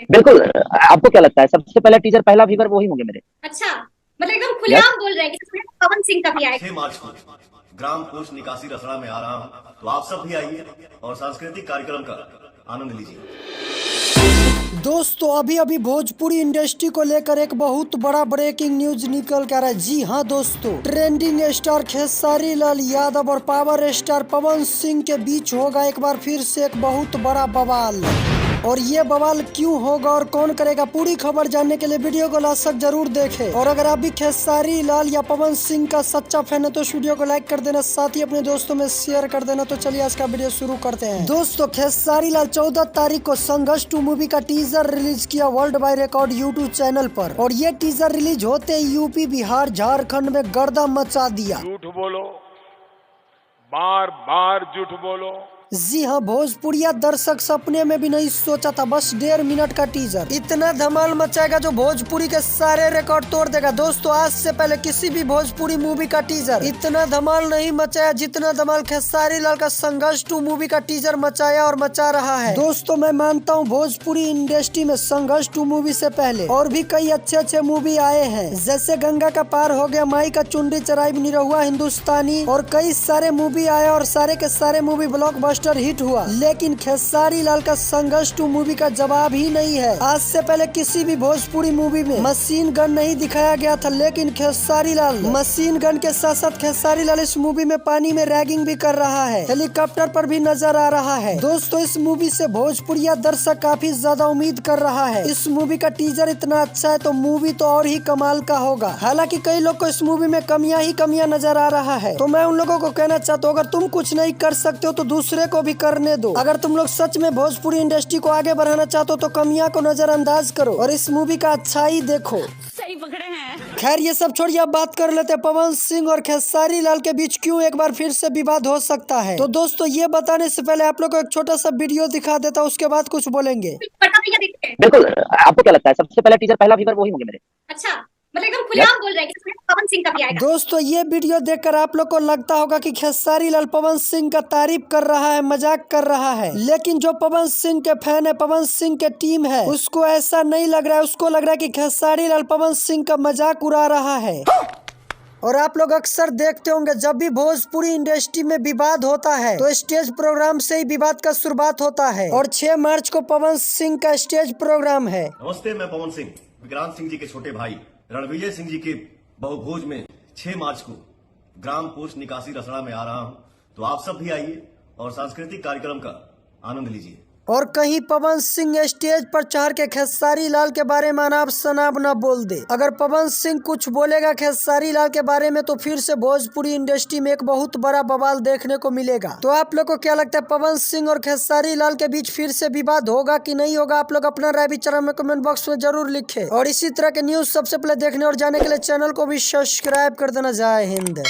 बिल्कुल। आपको क्या लगता है सबसे पहला टीजर पहला व्यूअर वो ही होंगे मेरे? अच्छा, मतलब एकदम यस। खुलेआम बोल रहे हैं कि इसमें पवन सिंह का भी आएगा। 6 मार्च को ग्राम पोस्ट निकासी रसड़ा में आ रहा हूं, तो आप सब भी आइए और सांस्कृतिक कार्यक्रम का आनंद लीजिए। दोस्तों अभी अभी भोजपुरी इंडस्ट्री को लेकर एक बहुत बड़ा ब्रेकिंग न्यूज निकल कर है। जी हाँ दोस्तों, ट्रेंडिंग स्टार खेसारी लाल यादव और पावर स्टार पवन सिंह के बीच होगा एक बार फिर से एक बहुत बड़ा बवाल। और ये बवाल क्यों होगा और कौन करेगा, पूरी खबर जानने के लिए वीडियो को लास्ट तक जरूर देखें। और अगर आप भी खेसारी लाल या पवन सिंह का सच्चा फैन है तो इस वीडियो को लाइक कर देना, साथ ही अपने दोस्तों में शेयर कर देना। तो चलिए आज का वीडियो शुरू करते हैं। दोस्तों खेसारी लाल 14 तारीख को संघर्ष 2 मूवी का टीजर रिलीज किया world by record YouTube channel पर। और ये टीजर रिलीज होते ही यूपी, बिहार, झारखंड में गर्दा मचा दिया। झूठ बोलो, बार बार झूठ बोलो। जी हाँ, भोजपुरिया दर्शक सपने में भी नहीं सोचा था बस 1.5 मिनट का टीजर इतना धमाल मचाएगा जो भोजपुरी के सारे रिकॉर्ड तोड़ देगा। दोस्तों आज से पहले किसी भी भोजपुरी मूवी का टीजर इतना धमाल नहीं मचाया जितना धमाल खेसारी लाल का संघर्ष 2 मूवी का टीजर मचाया और मचा रहा है। दोस्तों मैं मानता हूँ भोजपुरी इंडस्ट्री में संघर्ष 2 मूवी से पहले और भी कई अच्छे मूवी आए हैं, जैसे गंगा का पार हो गया, माई का चुंडी चराई, निरहुआ हिंदुस्तानी और कई सारे मूवी आए और सारे के सारे मूवी ब्लॉकबस्टर हिट हुआ। लेकिन खेसारी लाल का संघर्ष 2 मूवी का जवाब ही नहीं है। आज से पहले किसी भी भोजपुरी मूवी में मशीन गन नहीं दिखाया गया था, लेकिन खेसारी लाल मशीन गन के साथ साथ खेसारी लाल इस मूवी में पानी में रैगिंग भी कर रहा है, हेलीकॉप्टर पर भी नजर आ रहा है। दोस्तों इस मूवी से भोजपुरिया दर्शक काफी ज्यादा उम्मीद कर रहा है। इस मूवी का टीजर इतना अच्छा है तो मूवी तो और ही कमाल का होगा। हालांकि कई लोग को इस मूवी में कमियां ही कमियां नजर आ रहा है, तो मैं उन लोगों को कहना चाहता हूँ अगर तुम कुछ नहीं कर सकते हो तो दूसरे को भी करने दो। अगर तुम लोग सच में भोजपुरी इंडस्ट्री को आगे बढ़ाना चाहते हो तो कमियां को नजरअंदाज करो और इस मूवी का अच्छाई देखो। सही पकड़े हैं। खैर ये सब छोड़िए, अब बात कर लेते हैं पवन सिंह और खेसारी लाल के बीच क्यों एक बार फिर से विवाद हो सकता है। तो दोस्तों ये बताने से पहले आप लोग को एक छोटा सा वीडियो दिखा देता हूँ, उसके बाद कुछ बोलेंगे। बिल्कुल। आपको क्या लगता है सबसे पहला टीजर पहला व्यूअर वो ही होंगे मेरे? अच्छा, मतलब एकदम खुलेआम बोल रहे हैं कि इसमें पवन सिंह का भी आएगा। दोस्तों ये वीडियो देखकर आप लोग को लगता होगा कि खेसारी लाल पवन सिंह का तारीफ कर रहा है, मजाक कर रहा है, लेकिन जो पवन सिंह के फैन है, पवन सिंह के टीम है, उसको ऐसा नहीं लग रहा है। उसको लग रहा है कि खेसारी लाल पवन सिंह का मजाक उड़ा रहा है। और आप लोग अक्सर देखते होंगे जब भी भोजपुरी इंडस्ट्री में विवाद होता है तो स्टेज प्रोग्राम से ही विवाद का शुरुआत होता है। और 6 मार्च को पवन सिंह का स्टेज प्रोग्राम है। नमस्ते, मैं पवन सिंह, विक्रांत सिंह जी के छोटे भाई रणविजय सिंह जी के बहुभोज में 6 मार्च को ग्राम पोस्ट निकासी रसड़ा में आ रहा हूं, तो आप सब भी आइए और सांस्कृतिक कार्यक्रम का आनंद लीजिए। और कहीं पवन सिंह स्टेज पर चढ़ के खेसारी लाल के बारे में अनाप शनाप न बोल दे। अगर पवन सिंह कुछ बोलेगा खेसारी लाल के बारे में तो फिर से भोजपुरी इंडस्ट्री में एक बहुत बड़ा बवाल देखने को मिलेगा। तो आप लोग को क्या लगता है पवन सिंह और खेसारी लाल के बीच फिर से विवाद होगा कि नहीं होगा? आप लोग अपना राय विचार में कमेंट बॉक्स में जरूर लिखे। और इसी तरह के न्यूज सबसे पहले देखने और जाने के लिए चैनल को भी सब्सक्राइब कर देना। जय हिंद।